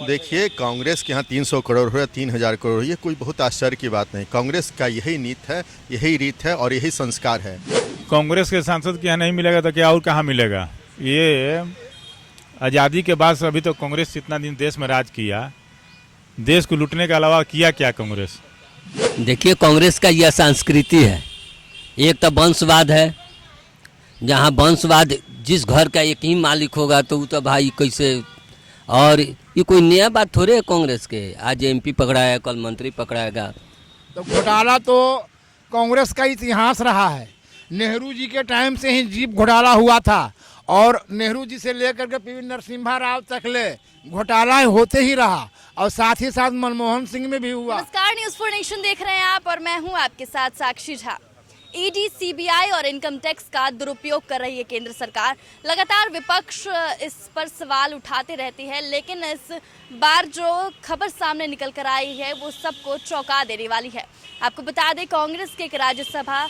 देखिए, कांग्रेस के यहाँ 300 करोड़ हो या 3000 करोड़ हो, ये कोई बहुत आश्चर्य की बात नहीं। कांग्रेस का यही नीत है, यही रीत है और यही संस्कार है। कांग्रेस के सांसद के यहाँ नहीं मिलेगा तो क्या और कहाँ मिलेगा। ये आज़ादी के बाद से अभी तो कांग्रेस इतना दिन देश में राज किया, देश को लूटने के अलावा किया क्या कांग्रेस। देखिए, कांग्रेस का यह संस्कृति है। एक तो वंशवाद है, जहाँ वंशवाद जिस घर का एक ही मालिक होगा तो वो तो भाई कैसे। और ये कोई नया बात थोड़े है कांग्रेस के। आज एमपी पकड़ाया, कल मंत्री पकड़ाएगा। तो घोटाला तो कांग्रेस का इतिहास रहा है। नेहरू जी के टाइम से ही जीप घोटाला हुआ था और नेहरू जी से लेकर के पी नरसिम्हा राव तक ले घोटाला होते ही रहा और साथ ही साथ मनमोहन सिंह में भी हुआ। नमस्कार, न्यूज़ 4 नेशन देख रहे हैं आप और मैं हूं आपके साथ साक्षी झा। ईडी, सीबीआई और इनकम टैक्स का दुरुपयोग कर रही है केंद्र सरकार। लगातार विपक्ष इस पर सवाल उठाते रहती है, लेकिन इस बार जो खबर सामने निकल कर आई है वो सबको चौंका देने वाली है। आपको बता दें, कांग्रेस के एक राज्यसभा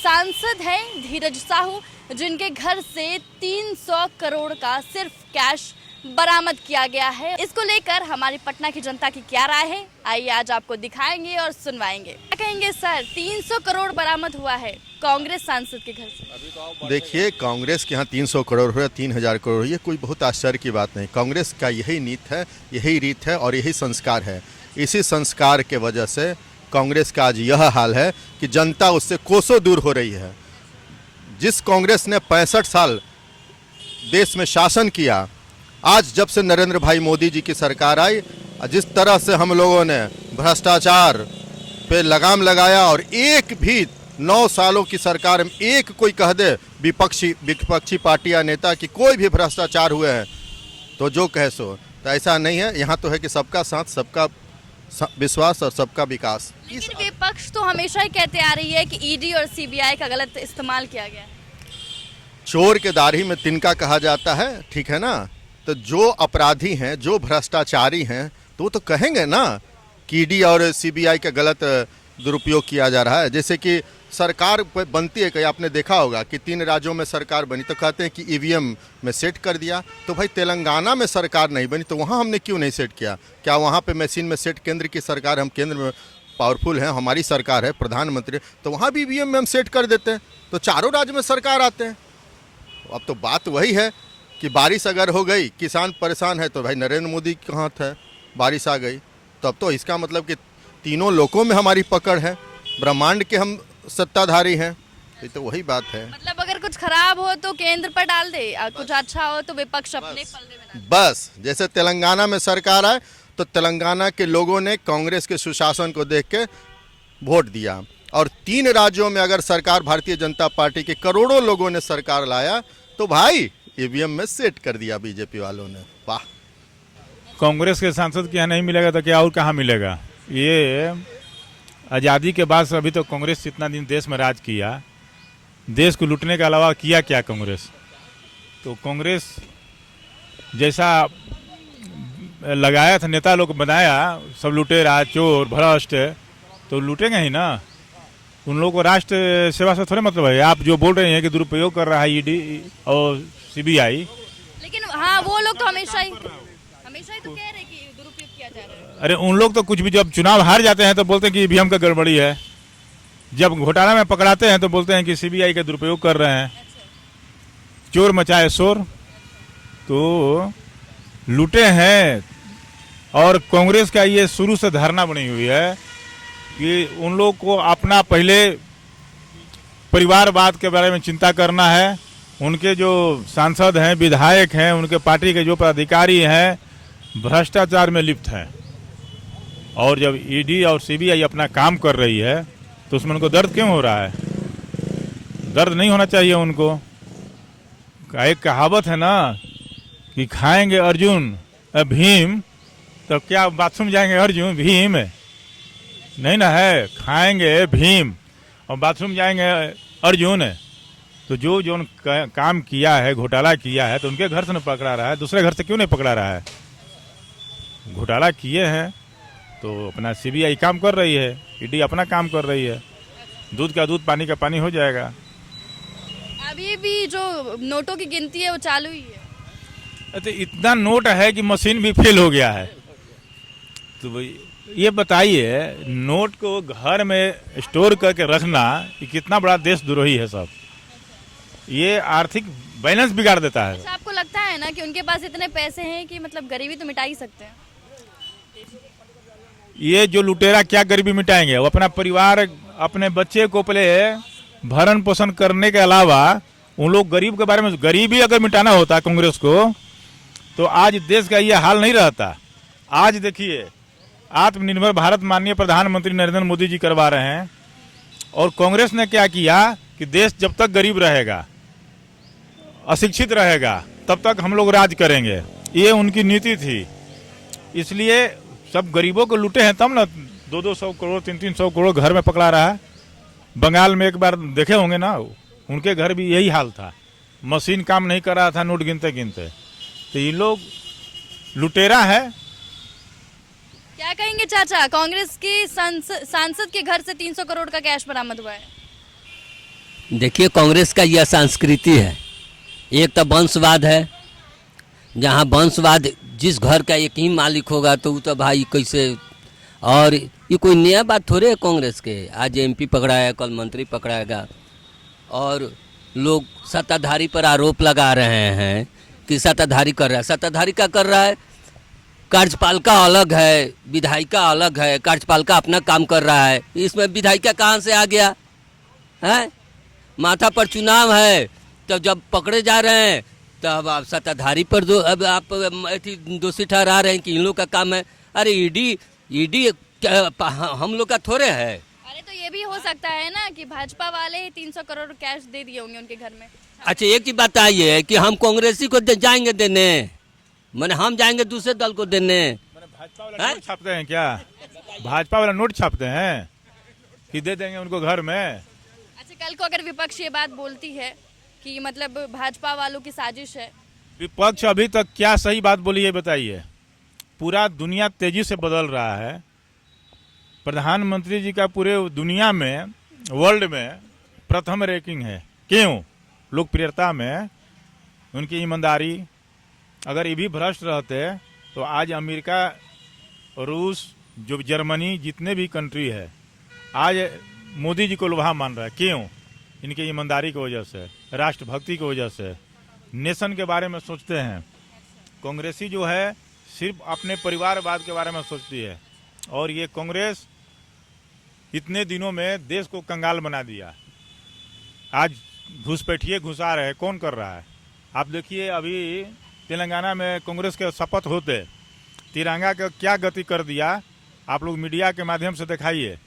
सांसद हैं धीरज साहू, जिनके घर से 300 करोड़ का सिर्फ कैश बरामद किया गया है। इसको लेकर हमारी पटना की जनता की क्या राय है, आइए आज आपको दिखाएंगे और सुनवाएंगे। क्या कहेंगे सर, 300 करोड़ बरामद हुआ है कांग्रेस सांसद के घर से। देखिए, कांग्रेस के यहाँ 300 करोड़ हो या 3000 करोड़ हो, ये कोई बहुत आश्चर्य की बात नहीं। कांग्रेस का यही नीत है, यही रीत है और यही संस्कार है। इसी संस्कार के वजह से कांग्रेस का आज यह हाल है कि जनता उससे कोसों दूर हो रही है। जिस कांग्रेस ने 65 साल देश में शासन किया, आज जब से नरेंद्र भाई मोदी जी की सरकार आई, जिस तरह से हम लोगों ने भ्रष्टाचार पे लगाम लगाया और एक भी 9 सालों की सरकार में एक कोई कह दे विपक्षी पार्टी या नेता कि कोई भी भ्रष्टाचार हुए हैं तो जो कहे सो, तो ऐसा नहीं है। यहाँ तो है कि सबका साथ, सबका विश्वास और सबका विकास। लेकिन विपक्ष तो हमेशा ही कहते आ रही है कि ईडी और सीबीआई का गलत इस्तेमाल किया गया है। चोर के दाढ़ी में तिनका कहा जाता है, ठीक है ना। तो जो अपराधी हैं, जो भ्रष्टाचारी हैं, तो वो तो कहेंगे ना कि ईडी और सीबीआई का गलत दुरुपयोग किया जा रहा है। जैसे कि सरकार बनती है, कहीं आपने देखा होगा कि 3 राज्यों में सरकार बनी तो कहते हैं कि ईवीएम में सेट कर दिया। तो भाई, तेलंगाना में सरकार नहीं बनी तो वहाँ हमने क्यों नहीं सेट किया? क्या वहाँ पे मशीन में सेट केंद्र की सरकार, हम केंद्र में पावरफुल हैं, हमारी सरकार है, प्रधानमंत्री, तो वहाँ भी ईवीएम में हम सेट कर देते हैं, तो चारों राज्य में सरकार आते हैं। अब तो बात वही है कि बारिश अगर हो गई, किसान परेशान है, तो भाई नरेंद्र मोदी के हाथ है, बारिश आ गई तो अब तो इसका मतलब कि तीनों लोकों में हमारी पकड़ है, ब्रह्मांड के हम सत्ताधारी हैं। ये तो वही बात है। मतलब अगर कुछ खराब हो तो केंद्र पर डाल दे, कुछ अच्छा हो तो विपक्ष अपने पल्ले में डाल दे। बस जैसे तेलंगाना में सरकार आए तो तेलंगाना के लोगों ने कांग्रेस के सुशासन को देख के वोट दिया, और 3 राज्यों में अगर सरकार भारतीय जनता पार्टी के करोड़ों लोगों ने सरकार लाया तो भाई ईवीएम में सेट कर दिया बीजेपी वालों ने। वाह। कांग्रेस के सांसद के यहाँ नहीं मिलेगा तो क्या और कहाँ मिलेगा। ये आज़ादी के बाद से अभी तो कांग्रेस इतना दिन देश में राज किया, देश को लूटने के अलावा किया क्या कांग्रेस। तो कांग्रेस जैसा लगाया था, नेता लोग बनाया, सब लुटेरा, चोर, भ्रष्ट, तो लूटेंगे ही ना। उन लोगों को राष्ट्र सेवा से थोड़े मतलब है। आप जो बोल रहे हैं कि दुरुपयोग कर रहा है ईडी और सीबीआई, लेकिन हाँ, वो लोग तो हमेशा ही तो कह रहे हैं कि दुरुपयोग किया जा रहा है। अरे उन लोग तो कुछ भी, जब चुनाव हार जाते हैं तो बोलते हैं कि ईवीएम का गड़बड़ी है, जब घोटाला में पकड़ाते हैं तो बोलते हैं कि सीबीआई का दुरुपयोग कर रहे हैं। चोर मचाए शोर, तो लूटे हैं। और कांग्रेस का ये शुरू से धारणा बनी हुई है कि उन लोग को अपना पहले परिवारवाद के बारे में चिंता करना है। उनके जो सांसद हैं, विधायक हैं, उनके पार्टी के जो पदाधिकारी हैं, भ्रष्टाचार में लिप्त हैं। और जब ईडी और सीबीआई अपना काम कर रही है तो उसमें उनको दर्द क्यों हो रहा है। दर्द नहीं होना चाहिए उनको। एक कहावत है ना कि खाएंगे अर्जुन भीम, तो क्या बाथरूम जाएंगे अर्जुन भीम? नहीं ना है, खाएंगे भीम और बाथरूम जाएंगे अर्जुन। तो जो काम किया है, घोटाला किया है, तो उनके घर से नहीं पकड़ा रहा है, दूसरे घर से क्यों नहीं पकड़ा रहा है। घोटाला किए हैं तो अपना सीबीआई काम कर रही है, ईडी अपना काम कर रही है। दूध का दूध, पानी का पानी हो जाएगा। अभी भी जो नोटों की गिनती है वो चालू ही है। तो इतना नोट है कि मशीन भी फेल हो गया है। तो ये बताइए, नोट को घर में स्टोर करके रखना ये कितना बड़ा देशद्रोही है साहब। ये आर्थिक बैलेंस बिगाड़ देता है। अच्छा, आपको लगता है ना कि उनके पास इतने पैसे हैं कि मतलब गरीबी तो मिटा ही सकते हैं? ये जो लुटेरा क्या गरीबी मिटाएंगे? वो अपना परिवार, अपने बच्चे को पहले भरण पोषण करने के अलावा उन लोग गरीब के बारे में, गरीबी अगर मिटाना होता कांग्रेस को तो आज देश का ये हाल नहीं रहता। आज देखिए, आत्मनिर्भर भारत माननीय प्रधानमंत्री नरेंद्र मोदी जी करवा रहे हैं, और कांग्रेस ने क्या किया कि देश जब तक गरीब रहेगा, अशिक्षित रहेगा, तब तक हम लोग राज करेंगे, ये उनकी नीति थी। इसलिए सब गरीबों को लूटे हैं, तब ना 200 करोड़ 300 करोड़ घर में पकड़ा रहा है। बंगाल में एक बार देखे होंगे ना, उनके घर भी यही हाल था, मशीन काम नहीं कर रहा था नोट गिनते गिनते। तो ये लोग लुटेरा है। क्या कहेंगे चाचा, कांग्रेस की सांसद के घर से 300 करोड़ का कैश बरामद हुआ है। देखिए, कांग्रेस का यह संस्कृति है। एक तो वंशवाद है, जहाँ वंशवाद जिस घर का एक ही मालिक होगा तो वो तो भाई कैसे, और ये कोई नया बात थोड़े है कांग्रेस के। आज एमपी पकड़ाया, कल मंत्री पकड़ाएगा, और लोग सत्ताधारी पर आरोप लगा रहे हैं कि सत्ताधारी कर रहा है। सत्ताधारी क्या कर रहा है? कार्यपालिका अलग है, विधायिका अलग है। कार्यपालिका अपना काम कर रहा है, इसमें विधायिका कहाँ से आ गया है? माथा पर चुनाव है, तो जब पकड़े जा रहे हैं तब आप सत्ताधारी पर अब आप दोषी ठहरा रहे हैं कि इन लोग का काम है। अरे ईडी हम लोग का थोड़े है। अरे तो ये भी हो सकता है ना कि भाजपा वाले 300 करोड़ कैश दे दिए होंगे उनके घर में। अच्छा, एक ही बात आई है कि हम कांग्रेसी को जाएंगे देने, मैंने हम जाएंगे दूसरे दल को देने। भाजपा वाला नोट छापते हैं क्या? भाजपा वाला नोट छापते हैं कि दे देंगे उनको घर में? अच्छा, कल को अगर विपक्ष ये बात बोलती है कि मतलब भाजपा वालों की साजिश है, विपक्ष अभी तक क्या सही बात बोली है बताइए? पूरा दुनिया तेजी से बदल रहा है। प्रधानमंत्री जी का पूरे दुनिया में, वर्ल्ड में प्रथम रैंकिंग है। क्यों? लोकप्रियता में, उनकी ईमानदारी। अगर ये भी भ्रष्ट रहते तो आज अमेरिका, रूस, जो जर्मनी, जितने भी कंट्री है आज मोदी जी को लोहा मान रहा है। क्यों? इनकी ईमानदारी की वजह से, राष्ट्रभक्ति की वजह से, नेशन के बारे में सोचते हैं। कांग्रेसी जो है सिर्फ अपने परिवारवाद के बारे में सोचती है, और ये कांग्रेस इतने दिनों में देश को कंगाल बना दिया। आज घुसपैठिए घुसा रहे, कौन कर रहा है? आप देखिए, अभी तेलंगाना में कांग्रेस के शपथ होते तिरंगा का क्या गति कर दिया, आप लोग मीडिया के माध्यम से दिखाइए।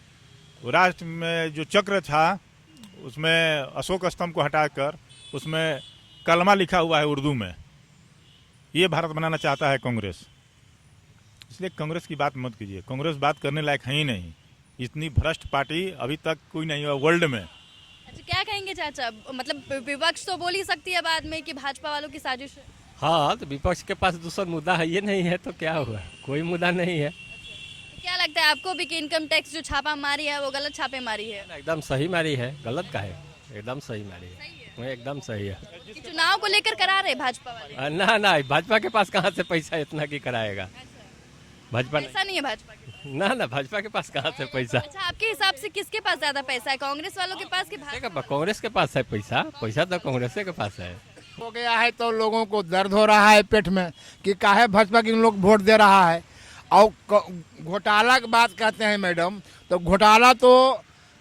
राष्ट्र में जो चक्र था उसमें अशोक स्तंभ को हटाकर उसमें कलमा लिखा हुआ है उर्दू में। ये भारत बनाना चाहता है कांग्रेस। इसलिए कांग्रेस की बात मत कीजिए, कांग्रेस बात करने लायक है ही नहीं। इतनी भ्रष्ट पार्टी अभी तक कोई नहीं हुआ वर्ल्ड में। अच्छा, क्या कहेंगे चाचा, मतलब विपक्ष तो बोल ही सकती है बाद में कि भाजपा वालों की साजिश है। हाँ, तो विपक्ष के पास दूसरा मुद्दा है, ये नहीं है तो क्या हुआ? कोई मुद्दा नहीं है। क्या लगता है आपको भी कि इनकम टैक्स जो छापा मारी है वो गलत छापे मारी है? एकदम सही मारी है, गलत का है, एकदम सही मारी है, एकदम सही है। कि चुनाव को लेकर करा रहे भाजपा वाले? ना, भाजपा के पास कहाँ से पैसा इतना की कराएगा? भाजपा पैसा नहीं है भाजपा के? ना, भाजपा के पास कहाँ से पैसा? अच्छा, आपके हिसाब से किसके पास ज्यादा पैसा है, कांग्रेस वालों के पास कि भाजपा? कांग्रेस के पास है पैसा तो कांग्रेस के पास है। हो गया है तो लोगों को दर्द हो रहा है पेट में कि काहे भाजपा के लोग वोट दे रहा है। और घोटाला की बात कहते हैं मैडम, तो घोटाला तो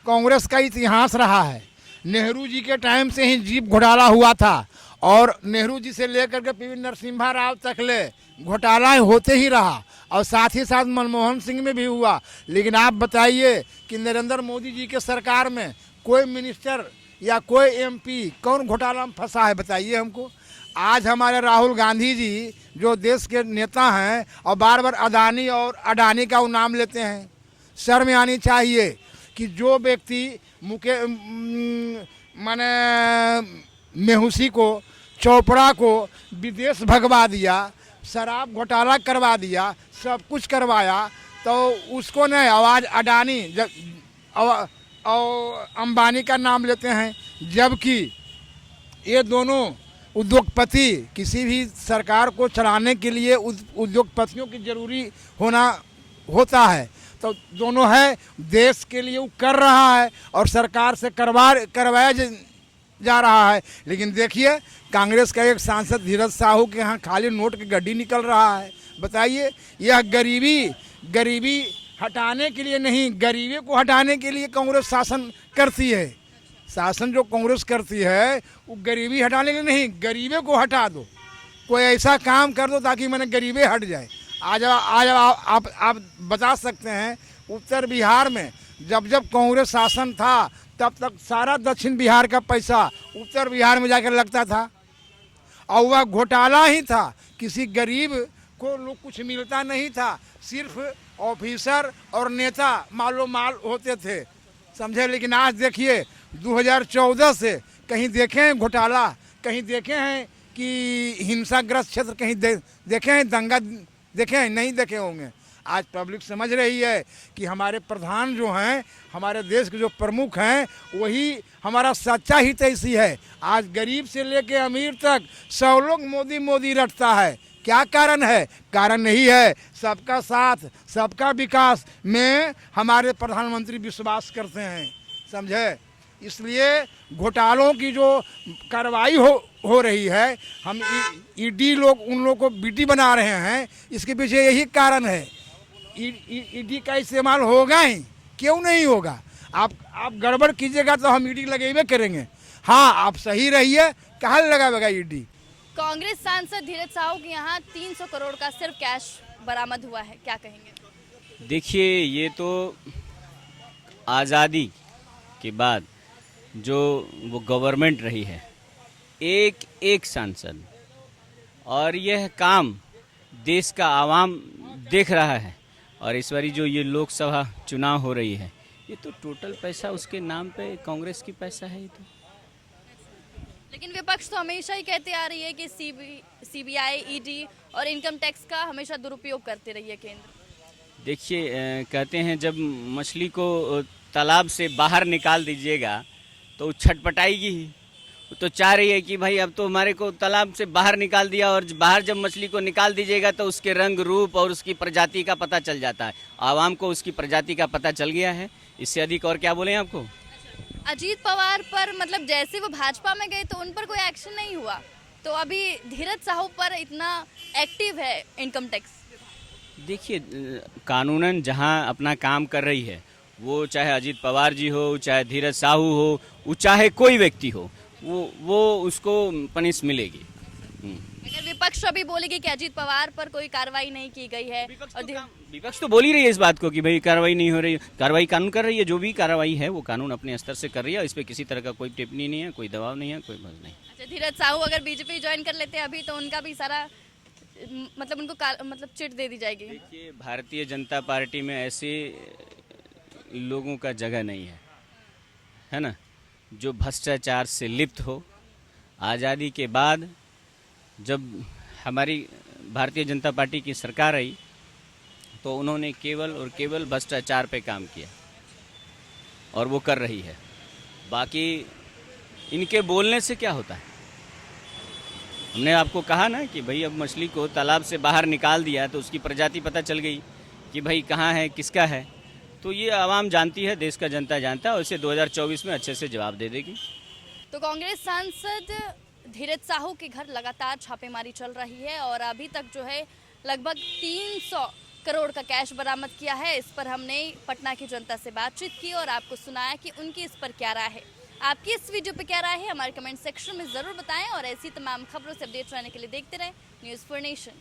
कांग्रेस का इतिहास रहा है। नेहरू जी के टाइम से ही जीप घोटाला हुआ था, और नेहरू जी से लेकर के पीवी नरसिम्हा राव तक ले घोटाला होते ही रहा, और साथ ही साथ मनमोहन सिंह में भी हुआ। लेकिन आप बताइए कि नरेंद्र मोदी जी के सरकार में कोई मिनिस्टर या कोई एमपी कौन घोटाला में फंसा है? बताइए हमको। आज हमारे राहुल गांधी जी जो देश के नेता हैं और बार बार अदानी और अडानी का वो नाम लेते हैं, शर्म आनी चाहिए कि जो व्यक्ति माने मेहुसी को, चोपड़ा को विदेश भगवा दिया, शराब घोटाला करवा दिया, सब कुछ करवाया, तो उसको नहीं आवाज़ अडानी और अंबानी का नाम लेते हैं। जबकि ये दोनों उद्योगपति, किसी भी सरकार को चलाने के लिए उद्योगपतियों की जरूरी होना होता है। तो दोनों है, देश के लिए वो कर रहा है और सरकार से करवाया जा रहा है। लेकिन देखिए, कांग्रेस का एक सांसद धीरज साहू के यहाँ खाली नोट की गड्डी निकल रहा है। बताइए, यह गरीबी हटाने के लिए नहीं, गरीबी को हटाने के लिए कांग्रेस शासन करती है। शासन जो कांग्रेस करती है वो गरीबी हटाने के लिए नहीं, गरीबी को हटा दो, कोई ऐसा काम कर दो ताकि मैंने गरीबी हट जाए। आज आप बता सकते हैं, उत्तर बिहार में जब कांग्रेस शासन था तब तक सारा दक्षिण बिहार का पैसा उत्तर बिहार में जाकर लगता था और वह घोटाला ही था। किसी गरीब को कुछ मिलता नहीं था, सिर्फ ऑफिसर और नेता मालो माल होते थे, समझे। लेकिन आज देखिए 2014 से कहीं देखे हैं घोटाला, कहीं देखे हैं कि हिंसाग्रस्त क्षेत्र कहीं देखे हैं, दंगा देखे हैं? नहीं देखे होंगे। आज पब्लिक समझ रही है कि हमारे प्रधान जो हैं, हमारे देश के जो प्रमुख हैं, वही हमारा सच्चा हित ऐसी है। आज गरीब से लेके अमीर तक सब लोग मोदी मोदी रटता है। क्या कारण है? कारण यही है, सबका साथ सबका विकास में हमारे प्रधानमंत्री विश्वास करते हैं, समझे। इसलिए घोटालों की जो कार्रवाई हो रही है, हम ईडी लोग उन लोग को बीटी बना रहे हैं, इसके पीछे यही कारण है। ईडी का इस्तेमाल होगा ही, क्यों नहीं होगा? आप गड़बड़ कीजिएगा तो हम ईडी लगेबे करेंगे। हाँ, आप सही रहिए, कहाँ लगाएगा ईडी। कांग्रेस सांसद धीरज साहू के यहाँ 300 करोड़ का सिर्फ कैश बरामद हुआ है, क्या कहेंगे? देखिए, ये तो आज़ादी के बाद जो वो गवर्नमेंट रही है, एक सांसद, और यह काम देश का आवाम देख रहा है। और इस बारी जो ये लोकसभा चुनाव हो रही है, ये तो टोटल पैसा उसके नाम पे कांग्रेस की पैसा है ये तो। लेकिन विपक्ष तो हमेशा ही कहते आ रही है कि सीबीआई, ईडी और इनकम टैक्स का हमेशा दुरुपयोग करते रही है केंद्र। देखिए, कहते हैं जब मछली को तालाब से बाहर निकाल दीजिएगा तो वो छटपटाएगी ही। वो तो चाह रही है कि भाई अब तो हमारे को तालाब से बाहर निकाल दिया, और बाहर जब मछली को निकाल दीजिएगा तो उसके रंग रूप और उसकी प्रजाति का पता चल जाता है। आवाम को उसकी प्रजाति का पता चल गया है, इससे अधिक और क्या बोलें आपको। अजीत पवार पर मतलब जैसे वो भाजपा में गए तो उन पर कोई एक्शन नहीं हुआ, तो अभी धीरज साहू पर इतना एक्टिव है इनकम टैक्स। देखिए, कानूनन जहां अपना काम कर रही है, वो चाहे अजीत पवार जी हो, चाहे धीरज साहू हो, वो चाहे कोई व्यक्ति हो, वो उसको पनिश मिलेगी। अगर विपक्ष अभी बोलेगी कि अजीत पवार पर कोई कार्रवाई नहीं की गई है, विपक्ष तो बोल ही रही है इस बात को कि भाई कार्रवाई नहीं हो रही है। कार्रवाई कानून कर रही है, जो भी कार्रवाई है वो कानून अपने स्तर से कर रही है, इस पर किसी तरह का कोई टिप्पणी नहीं है, कोई दबाव नहीं है, कोई बस नहीं। अच्छा, धीरज साहू अगर बीजेपी ज्वाइन कर लेते हैं अभी तो उनका भी सारा मतलब उनको चिट दे दी जाएगी। देखिए, भारतीय जनता पार्टी में ऐसे लोगों का जगह नहीं है ना, जो भ्रष्टाचार से लिप्त हो। आज़ादी के बाद जब हमारी भारतीय जनता पार्टी की सरकार आई तो उन्होंने केवल और केवल भ्रष्टाचार पे काम किया, और वो कर रही है। बाकी इनके बोलने से क्या होता है? हमने आपको कहा ना कि भाई अब मछली को तालाब से बाहर निकाल दिया तो उसकी प्रजाति पता चल गई कि भाई कहाँ है, किसका है। तो ये आवाम जानती है, देश का जनता जानता है, और इसे 2024 में अच्छे से जवाब दे देगी। तो कांग्रेस सांसद धीरज साहू के घर लगातार छापेमारी चल रही है और अभी तक जो है लगभग 300 करोड़ का कैश बरामद किया है। इस पर हमने पटना की जनता से बातचीत की और आपको सुनाया कि उनकी इस पर क्या राय है। आपकी इस वीडियो पे क्या राय है हमारे कमेंट सेक्शन में ज़रूर बताएं और ऐसी तमाम खबरों से अपडेट रहने के लिए देखते रहें न्यूज़4 नेशन।